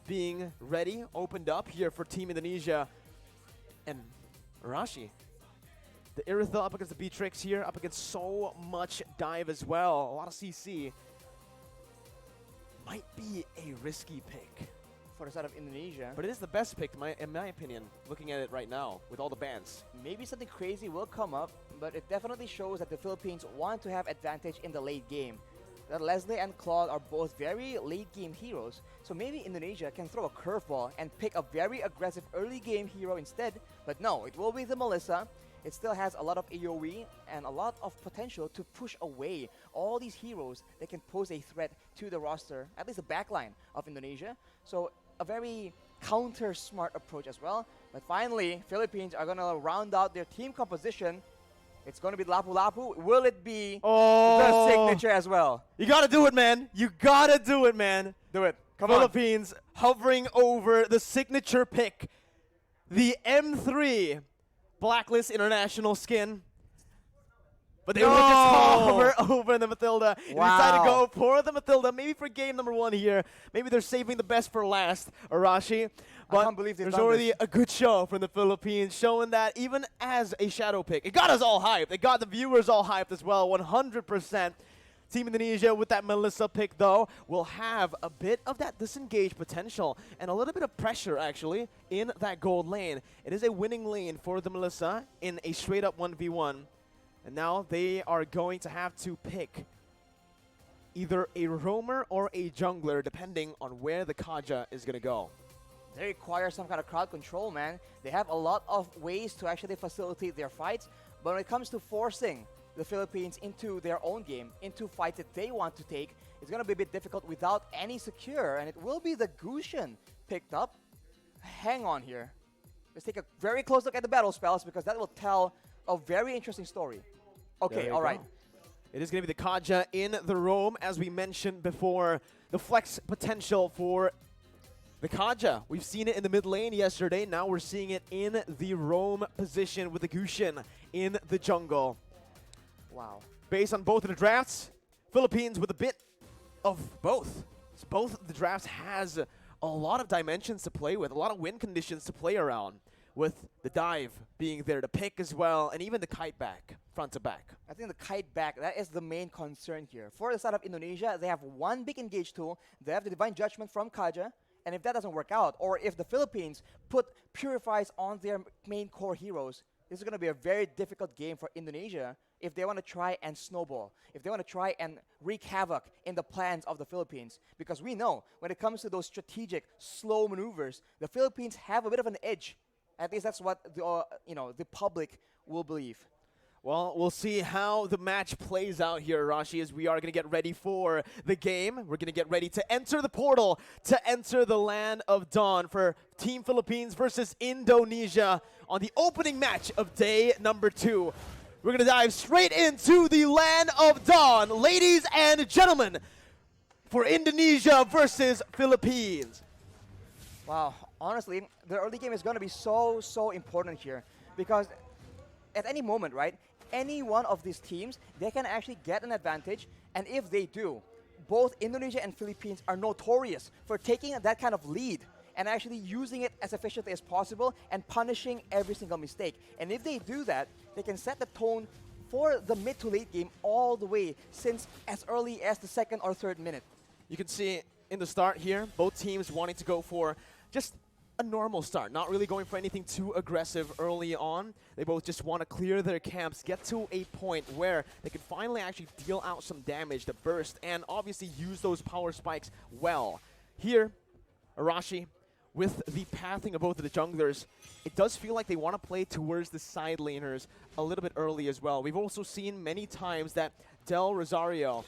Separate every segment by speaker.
Speaker 1: being ready, opened up here for Team Indonesia. And Arashi, the Irithel up against the Beatrix here, up against so much dive as well. A lot of CC. Might be a risky pick
Speaker 2: for the side of Indonesia.
Speaker 1: but it is the best pick in my opinion, looking at it right now with all the bans.
Speaker 2: Maybe something crazy will come up, but it definitely shows that the Philippines want to have advantage in the late game. That Leslie and Claude are both very late game heroes, so maybe Indonesia can throw a curveball and pick a very aggressive early game hero instead. But no, it will be the Melissa. It still has a lot of AoE and a lot of potential to push away all these heroes that can pose a threat to the roster, at least the backline of Indonesia. So a very counter-smart approach as well. But finally, Philippines are going to round out their team composition. It's going to be Lapu Lapu. Will it be the signature as well?
Speaker 1: You gotta do it, man. You gotta do it, man.
Speaker 2: Do it. Come
Speaker 1: Philippines hovering over the signature pick. The M3 Blacklist International skin. But they would just hover over the Matilda. They decided to go for the Matilda, maybe for game number 1 here. Maybe they're saving the best for last, Arashi. But
Speaker 2: I can't believe they've
Speaker 1: there's
Speaker 2: done
Speaker 1: already
Speaker 2: this.
Speaker 1: a good show from the Philippines, showing that even as a shadow pick, it got us all hyped. It got the viewers all hyped as well, 100%. Team Indonesia with that Melissa pick, though, will have a bit of that disengage potential and a little bit of pressure, actually, in that gold lane. It is a winning lane for the Melissa in a straight-up 1v1. And now they are going to have to pick either a roamer or a jungler, depending on where the Kaja is going to go.
Speaker 2: They require some kind of crowd control, man. They have a lot of ways to actually facilitate their fights, but when it comes to forcing the Philippines into their own game, into fights that they want to take, it's going to be a bit difficult without any secure, and it will be the Gusion picked up. Hang on here. Let's take a very close look at the battle spells, because that will tell a very interesting story. Okay, all right.
Speaker 1: It is going to be the Kaja in the roam, as we mentioned before. The flex potential for the Kaja. We've seen it in the mid lane yesterday. Now we're seeing it in the roam position with the Gusion in the jungle.
Speaker 2: Wow.
Speaker 1: Based on both of the drafts, Philippines with a bit of both. Both of the drafts has a lot of dimensions to play with, a lot of win conditions to play around, with the dive being there to pick as well, and even the kite back, front to back.
Speaker 2: I think the kite back, that is the main concern here. For the side of Indonesia, they have one big engage tool. They have the Divine Judgment from Kaja, and if that doesn't work out, or if the Philippines put Purifies on their main core heroes, this is going to be a very difficult game for Indonesia if they want to try and snowball, if they want to try and wreak havoc in the plans of the Philippines. Because we know, when it comes to those strategic, slow maneuvers, the Philippines have a bit of an edge. At least that's what the public will believe.
Speaker 1: Well, we'll see how the match plays out here, Rashi, as we are going to get ready for the game. We're going to get ready to enter the portal, to enter the Land of Dawn for Team Philippines versus Indonesia on the opening match of day number 2. We're going to dive straight into the Land of Dawn, ladies and gentlemen, for Indonesia versus Philippines.
Speaker 2: Wow, honestly, the early game is going to be so important here, because at any moment, right, any one of these teams, they can actually get an advantage, and if they do, both Indonesia and Philippines are notorious for taking that kind of lead and actually using it as efficiently as possible and punishing every single mistake. And if they do that, they can set the tone for the mid to late game all the way since as early as the 2nd or 3rd minute.
Speaker 1: You can see in the start here, both teams wanting to go for just a normal start, not really going for anything too aggressive early on. They both just want to clear their camps, get to a point where they can finally actually deal out some damage to burst and obviously use those power spikes well. Here, Arashi, with the pathing of both of the junglers, it does feel like they want to play towards the side laners a little bit early as well. We've also seen many times that Del Rosario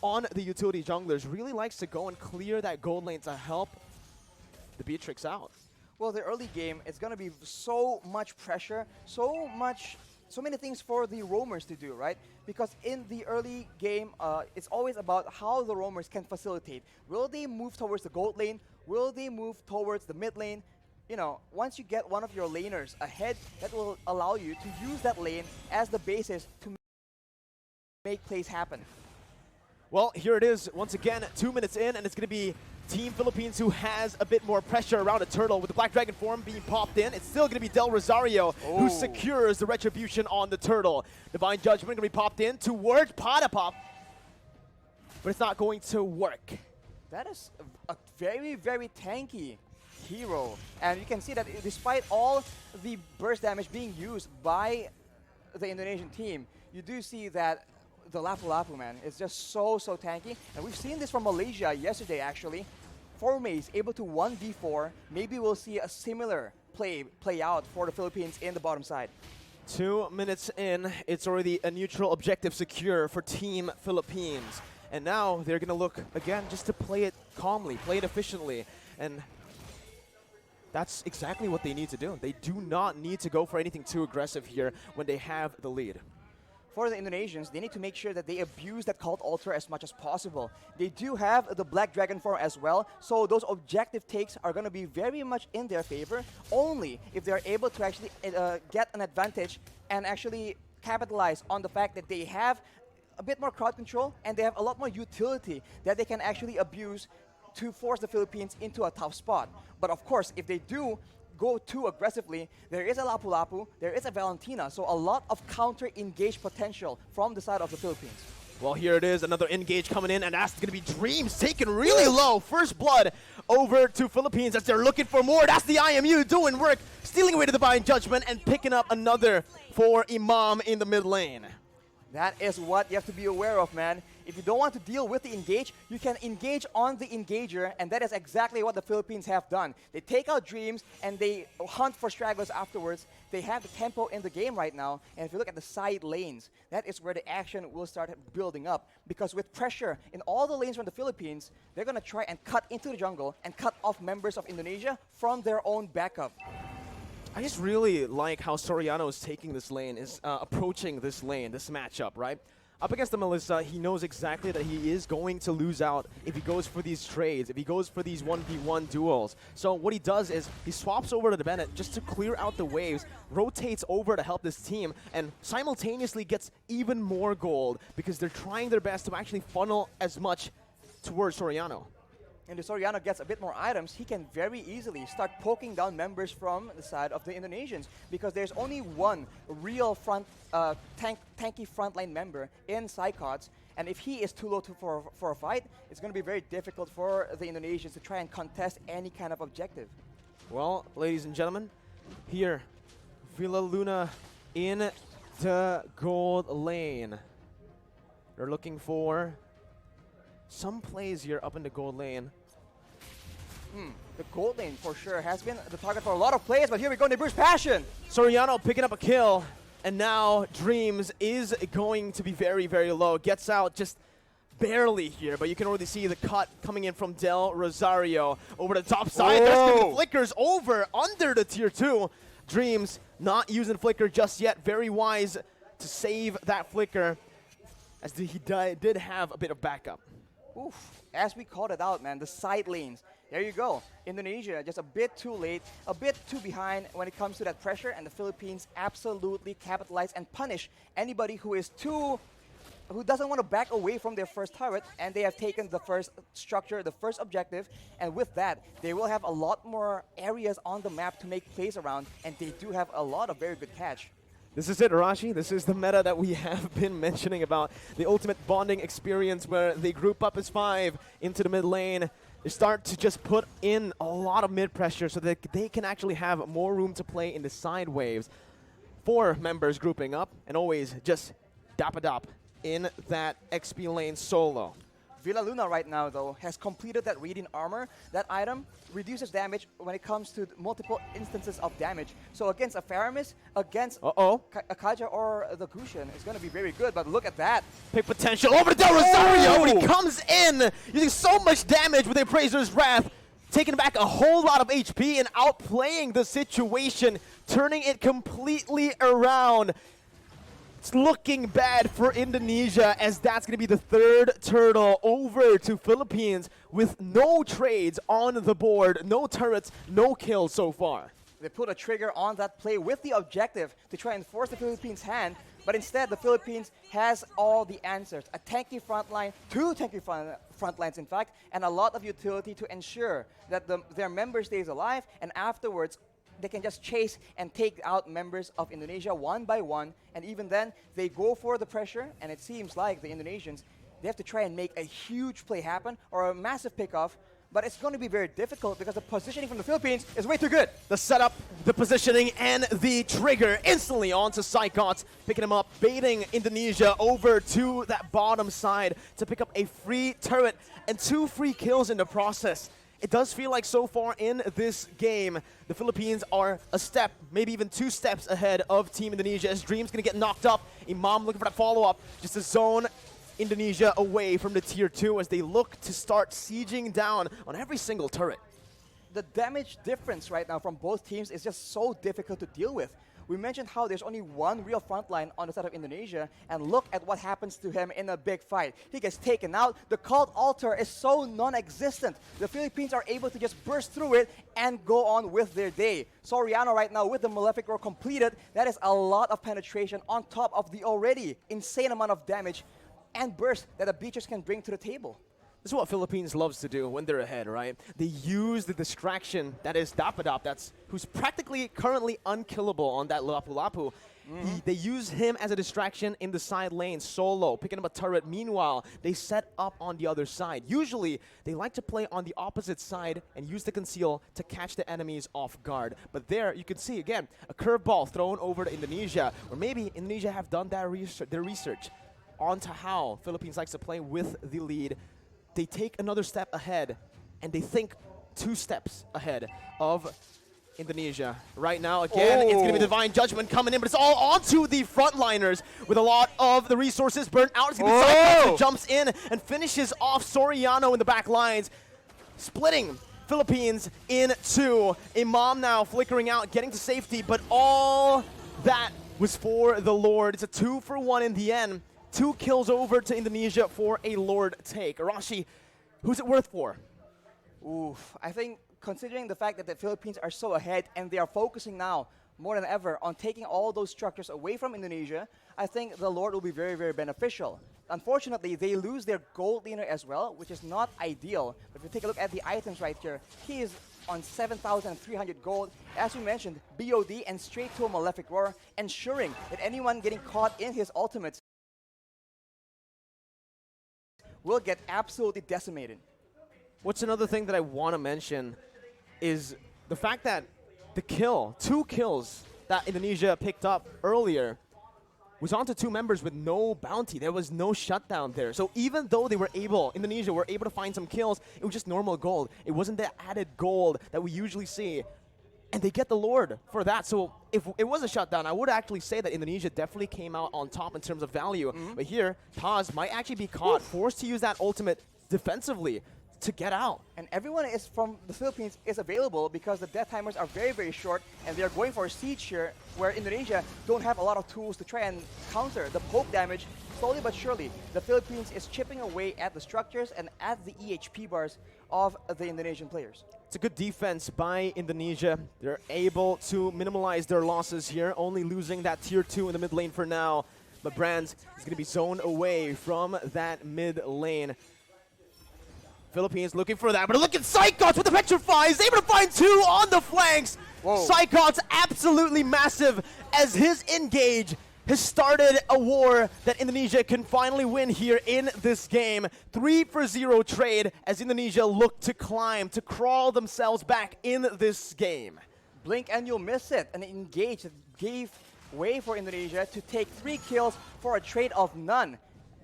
Speaker 1: on the utility junglers really likes to go and clear that gold lane to help the Beatrix out.
Speaker 2: Well, the early game, it's going to be so much pressure, so many things for the roamers to do, right? Because in the early game, it's always about how the roamers can facilitate. Will they move towards the gold lane? Will they move towards the mid lane? You know, once you get one of your laners ahead, that will allow you to use that lane as the basis to make plays happen.
Speaker 1: Well, here it is once again, 2 minutes in, and it's going to be Team Philippines, who has a bit more pressure around a turtle with the Black Dragon form being popped in. It's still going to be Del Rosario who secures the retribution on the turtle. Divine Judgment going to be popped in towards Padapop, but it's not going to work.
Speaker 2: That is a very, very tanky hero. And you can see that despite all the burst damage being used by the Indonesian team, you do see that the Lapu Lapu, man, is just so tanky. And we've seen this from Malaysia yesterday, actually. Formace able to 1v4. Maybe we'll see a similar play out for the Philippines in the bottom side.
Speaker 1: 2 minutes in, it's already a neutral objective secure for Team Philippines. And now they're going to look, again, just to play it calmly, play it efficiently. And that's exactly what they need to do. They do not need to go for anything too aggressive here when they have the lead.
Speaker 2: For the Indonesians, they need to make sure that they abuse that Cult Altar as much as possible. They do have the Black Dragon form as well, so those objective takes are going to be very much in their favor, only if they're able to actually get an advantage and actually capitalize on the fact that they have a bit more crowd control and they have a lot more utility that they can actually abuse to force the Philippines into a tough spot. But of course, if they do go too aggressively, there is a Lapu Lapu, there is a Valentina, so a lot of counter-engage potential from the side of the Philippines.
Speaker 1: Well, here it is, another engage coming in, and that's going to be Dreams taken really low. First blood over to Philippines as they're looking for more. That's the IMU doing work, stealing away to the Divine Judgment and picking up another for Imam in the mid lane.
Speaker 2: That is what you have to be aware of, man. If you don't want to deal with the engage, you can engage on the engager, and that is exactly what the Philippines have done. They take out Dreams, and they hunt for stragglers afterwards. They have the tempo in the game right now, and if you look at the side lanes, that is where the action will start building up. Because with pressure in all the lanes from the Philippines, they're going to try and cut into the jungle and cut off members of Indonesia from their own backup.
Speaker 1: I just really like how Soriano is taking this lane, is approaching this lane, this matchup, right? Up against the Melissa, he knows exactly that he is going to lose out if he goes for these trades, if he goes for these 1v1 duels. So what he does is he swaps over to the Bennett just to clear out the waves, rotates over to help this team, and simultaneously gets even more gold because they're trying their best to actually funnel as much towards Soriano.
Speaker 2: And if Soriano gets a bit more items, he can very easily start poking down members from the side of the Indonesians because there's only one real tanky frontline member in Psychots, and if he is too low for a fight, it's going to be very difficult for the Indonesians to try and contest any kind of objective.
Speaker 1: Well, ladies and gentlemen, here, Villa Luna in the gold lane. They're looking for some plays here up in the gold lane.
Speaker 2: The gold lane for sure has been the target for a lot of plays, but here we go, Nibu's Passion.
Speaker 1: Soriano picking up a kill, and now Dreams is going to be very, very low. Gets out just barely here, but you can already see the cut coming in from Del Rosario over the top side. There's going to be flickers over under the tier 2. Dreams not using flicker just yet. Very wise to save that flicker, as he did have a bit of backup.
Speaker 2: Oof, as we called it out, man, the side lanes. There you go. Indonesia just a bit too late, a bit too behind when it comes to that pressure, and the Philippines absolutely capitalize and punish anybody who doesn't want to back away from their first turret, and they have taken the first structure, the first objective, and with that, they will have a lot more areas on the map to make plays around, and they do have a lot of very good catch.
Speaker 1: This is it, Arashi. This is the meta that we have been mentioning about. The ultimate bonding experience where they group up as 5 into the mid lane. They start to just put in a lot of mid pressure so that they can actually have more room to play in the side waves. 4 members grouping up and always just dap-a-dap in that XP lane solo.
Speaker 2: Villa Luna right now, though, has completed that Radiant Armor. That item reduces damage when it comes to multiple instances of damage. So against a Faramis, against a Kaja or the Gusion, it's going to be very good. But look at that.
Speaker 1: Pick potential over to Del Rosario when he comes in, using so much damage with the Appraiser's Wrath, taking back a whole lot of HP and outplaying the situation, turning it completely around. It's looking bad for Indonesia, as that's going to be the 3rd turtle over to Philippines with no trades on the board, no turrets, no kills so far.
Speaker 2: They put a trigger on that play with the objective to try and force the Philippines' hand, But instead, the Philippines has all the answers. A tanky front line, two tanky front lines, in fact, and a lot of utility to ensure that their member stays alive, and afterwards, they can just chase and take out members of Indonesia one by one. And even then, they go for the pressure, and it seems like the Indonesians, they have to try and make a huge play happen or a massive pickoff. But it's going to be very difficult because the positioning from the Philippines is way too good.
Speaker 1: The setup, the positioning, and the trigger instantly onto Psychots, picking him up, baiting Indonesia over to that bottom side to pick up a free turret and 2 free kills in the process. It does feel like so far in this game, the Philippines are a step, maybe even 2 steps ahead of Team Indonesia as Dream's going to get knocked up. Imam looking for that follow-up, just a zone Indonesia away from the tier 2 as they look to start sieging down on every single turret.
Speaker 2: The damage difference right now from both teams is just so difficult to deal with. We mentioned how there's only one real front line on the side of Indonesia, and look at what happens to him in a big fight. He gets taken out. The cult altar is so non-existent. The Philippines are able to just burst through it and go on with their day. Soriano right now with the Malefic Roar completed. That is a lot of penetration on top of the already insane amount of damage and burst that the Beachers can bring to the table.
Speaker 1: This is what Philippines loves to do when they're ahead, right? They use the distraction that is Dapadap, who's practically currently unkillable on that Lapu-Lapu. They use him as a distraction in the side lane, solo, picking up a turret. Meanwhile, they set up on the other side. Usually, they like to play on the opposite side and use the conceal to catch the enemies off guard. But there, you can see, again, a curveball thrown over to Indonesia, or maybe Indonesia have done their research onto how Philippines likes to play with the lead. They take another step ahead, and they think 2 steps ahead of Indonesia. Right now, again, it's going to be Divine Judgment coming in, but it's all onto the frontliners with a lot of the resources burnt out. It's going to be Cyclops who jumps in and finishes off Soriano in the back lines, splitting Philippines in 2. Imam now flickering out, getting to safety, but all that was for the Lord. It's a 2-for-1 in the end. 2 kills over to Indonesia for a Lord take. Arashi, who's it worth for?
Speaker 2: Oof, I think considering the fact that the Philippines are so ahead and they are focusing now more than ever on taking all those structures away from Indonesia, I think the Lord will be very, very beneficial. Unfortunately, they lose their gold leaner as well, which is not ideal. But if you take a look at the items right here, he is on 7,300 gold. As we mentioned, BOD and straight to a Malefic Roar, ensuring that anyone getting caught in his ultimates will get absolutely decimated.
Speaker 1: What's another thing that I want to mention is the fact that the kill, 2 kills that Indonesia picked up earlier was onto 2 members with no bounty. There was no shutdown there. So even though Indonesia were able to find some kills, it was just normal gold. It wasn't the added gold that we usually see. And they get the Lord for that. So if it was a shutdown, I would actually say that Indonesia definitely came out on top in terms of value. But here, Taz might actually be caught, forced to use that ultimate defensively to get out.
Speaker 2: And everyone is from the Philippines is available because the death timers are very, very short, and they're going for a siege here where Indonesia don't have a lot of tools to try and counter the poke damage. Slowly but surely, the Philippines is chipping away at the structures and at the EHP bars of the Indonesian players.
Speaker 1: It's a good defense by Indonesia. They're able to minimize their losses here, only losing that tier 2 in the mid lane for now. But Brands is going to be zoned away from that mid lane. Philippines looking for that, but look at Psychots with the Petrify. He's able to find 2 on the flanks. Psychots absolutely massive as his engage has started a war that Indonesia can finally win here in this game. 3-for-0 trade as Indonesia look to climb, to crawl themselves back in this game.
Speaker 2: Blink and you'll miss it. An engage that gave way for Indonesia to take 3 kills for a trade of none.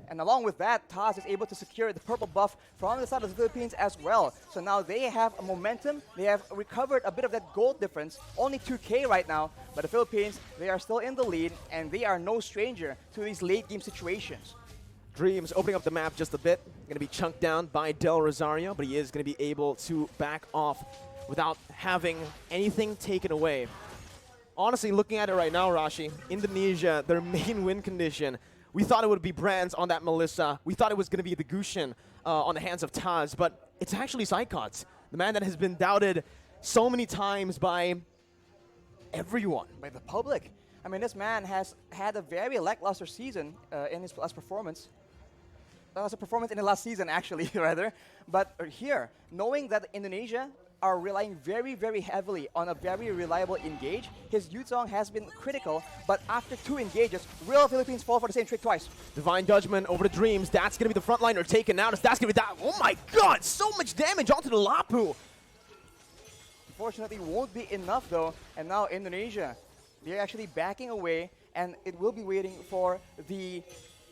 Speaker 2: And along with that, Taz is able to secure the purple buff from the side of the Philippines as well. So now they have a momentum. They have recovered a bit of that gold difference. Only 2K right now. But the Philippines, they are still in the lead, and they are no stranger to these late game situations.
Speaker 1: Dreams opening up the map just a bit. Going to be chunked down by Del Rosario, but he is going to be able to back off without having anything taken away. Honestly, looking at it right now, Rashi, Indonesia, their main win condition, we thought it would be Brands on that Melissa. We thought it was going to be the Gushin on the hands of Taz, but it's actually Psychots, the man that has been doubted so many times by everyone.
Speaker 2: By the public. I mean, this man has had a very lackluster season in his last performance. That was a performance in the last season, actually, rather. But here, knowing that Indonesia are relying very, very heavily on a very reliable engage, his Yuzong has been critical, but after 2 engages, will Philippines fall for the same trick twice?
Speaker 1: Divine Judgment over the Dreams. That's going to be the frontliner taken out. That's going to be that. Oh my god, so much damage onto the Lapu.
Speaker 2: Unfortunately, won't be enough though. And now Indonesia, they're actually backing away, and it will be waiting for the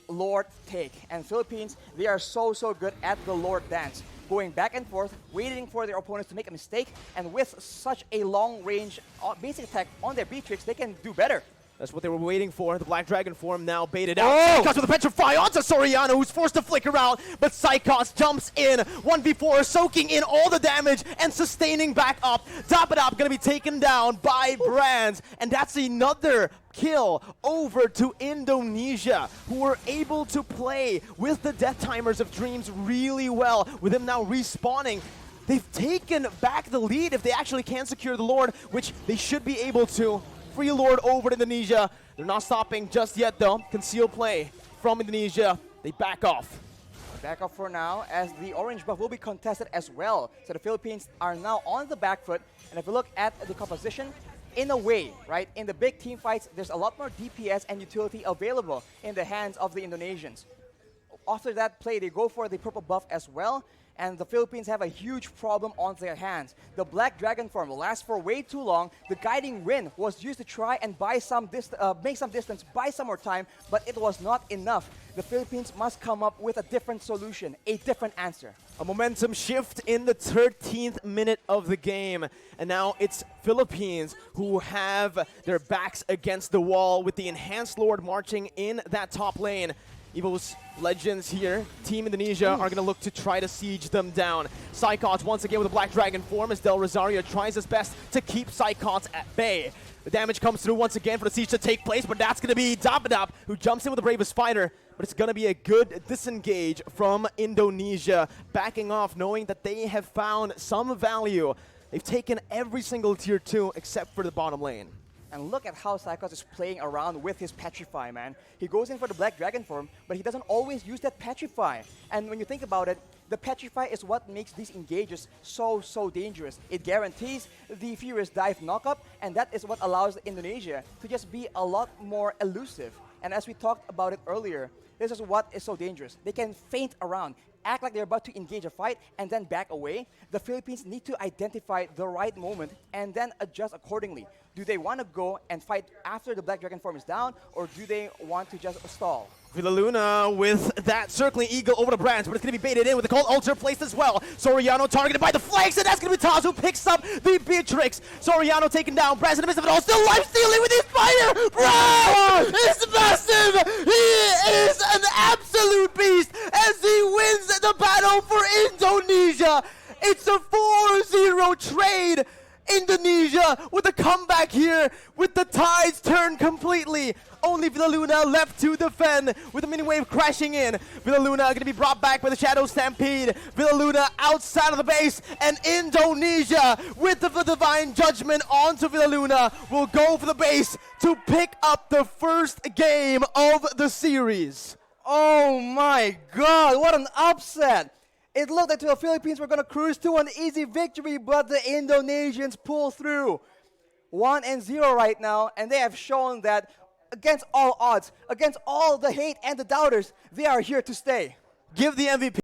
Speaker 2: Lord take. And Philippines, they are so good at the Lord dance. Going back and forth, waiting for their opponents to make a mistake, and with such a long-range basic attack on their B-tricks, they can do better.
Speaker 1: That's what they were waiting for. The Black Dragon form now baited out. Psychots with a Petrify onto Soriano, who's forced to flicker out, but Psychots jumps in. 1v4, soaking in all the damage and sustaining back up. Top it up, gonna be taken down by Brands, and that's another kill over to Indonesia, who were able to play with the death timers of Dreams really well, with them now respawning. They've taken back the lead if they actually can secure the Lord, which they should be able to. Free Lord over to Indonesia. They're not stopping just yet though. Concealed play from Indonesia. They back off.
Speaker 2: Back off for now, as the orange buff will be contested as well. So the Philippines are now on the back foot. And if we look at the composition, in a way, right, in the big team fights, there's a lot more DPS and utility available in the hands of the Indonesians. After that play, they go for the purple buff as well. And the Philippines have a huge problem on their hands. The Black Dragon form lasts for way too long. The Guiding Wind was used to try and buy some make some distance, buy some more time, but it was not enough. The Philippines must come up with a different solution, a different answer.
Speaker 1: A momentum shift in the 13th minute of the game. And now it's Philippines who have their backs against the wall with the Enhanced Lord marching in that top lane. Evo's Legends here, Team Indonesia, are going to look to try to siege them down. Psychots once again with a Black Dragon form as Del Rosario tries his best to keep Psychots at bay. The damage comes through once again for the siege to take place, but that's going to be Dapadap, who jumps in with the Bravest Fighter. But it's going to be a good disengage from Indonesia, backing off knowing that they have found some value. They've taken every single tier 2 except for the bottom lane.
Speaker 2: And look at how Psychots is playing around with his Petrify, man. He goes in for the Black Dragon form, but he doesn't always use that Petrify. And when you think about it, the Petrify is what makes these engages so dangerous. It guarantees the Furious Dive knockup, and that is what allows Indonesia to just be a lot more elusive. And as we talked about it earlier, this is what is so dangerous. They can feint around, act like they're about to engage a fight, and then back away. The Philippines need to identify the right moment and then adjust accordingly. Do they want to go and fight after the Black Dragon form is down, or do they want to just stall?
Speaker 1: Villaluna with that circling eagle over the Brands, but it's going to be baited in with the Cold Altar placed as well. Soriano targeted by the flanks, and that's going to be Taz who picks up the Beatrix. Soriano taken down, Brands in the midst of it all, still life-stealing with his fire! Brands is massive! He is an absolute beast as he wins the battle for Indonesia! It's a 4-0 trade! Indonesia with a comeback here, with the tides turned completely. Only Villaluna left to defend with the mini wave crashing in. Villaluna going to be brought back by the Shadow Stampede. Villaluna outside of the base, and Indonesia with the Divine Judgment onto Villaluna will go for the base to pick up the first game of the series.
Speaker 2: Oh my god, what an upset! It looked like the Philippines were going to cruise to an easy victory, but the Indonesians pull through. 1-0 right now, and they have shown that against all odds, against all the hate and the doubters, they are here to stay.
Speaker 1: Give the MVP.